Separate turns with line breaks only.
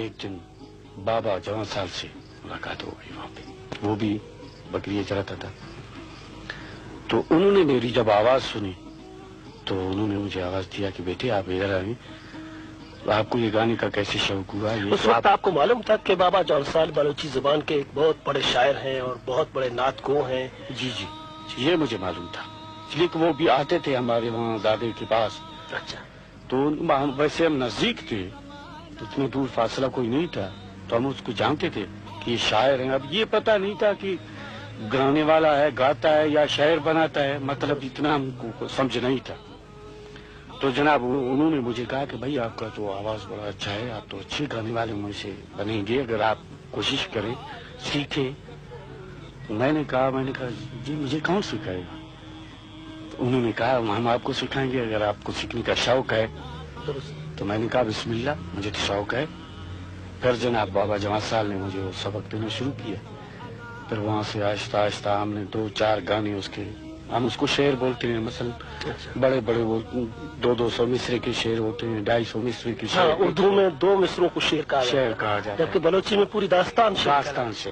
ایک دن بابا جوان صاحب سے ملاقات ہو گئی وہاں پہ، وہ بھی بکریاں چراتا تھا. تو انہوں نے میری جب آواز سنی تو انہوں نے مجھے آواز دیا کہ بیٹے آپ ادھر آئیں، آپ کو یہ گانے کا کیسے شوق ہوا؟
اس وقت آپ کو معلوم تھا کہ بابا جون سال بلوچی زبان کے ایک بہت بڑے شاعر ہیں اور بہت بڑے نعت گو ہیں؟
جی جی یہ مجھے معلوم تھا، اس لیے کہ وہ بھی آتے تھے ہمارے وہاں دادے کے پاس.
اچھا.
تو ویسے ہم نزدیک تھے، اتنے دور فاصلہ کوئی نہیں تھا، تو ہم اس کو جانتے تھے کہ یہ شاعر ہیں. اب یہ پتہ نہیں تھا کہ گانے والا ہے، گاتا ہے یا شاعر بناتا ہے، مطلب اتنا ہم کو سمجھ نہیں تھا. تو جناب انہوں نے مجھے کہا کہ بھائی آپ کا تو آواز بڑا اچھا ہے، آپ تو اچھے گانے والے میں سے بنیں گے اگر آپ کوشش کریں، سیکھیں. میں نے کہا جی مجھے کون سکھائے گا؟ انہوں نے کہا ہم آپ کو سکھائیں گے اگر آپ کو سیکھنے کا شوق ہے. تو میں نے کہا بسم اللہ، مجھے تو شوق ہے. پھر جناب بابا جوان صاحب نے مجھے وہ سبق دینا شروع کیا. پھر وہاں سے آہستہ آہستہ ہم نے 2-4 گانے اس کے، ہم اس کو شعر بولتے ہیں، مثلا بڑے بڑے وہ 200 مصرے کے شعر ہوتے ہیں، 250 مصرے کے شعر.
اردو میں 2 مصروں کو شعر کہا
جاتا ہے،
جبکہ بلوچی میں پوری داستان
سے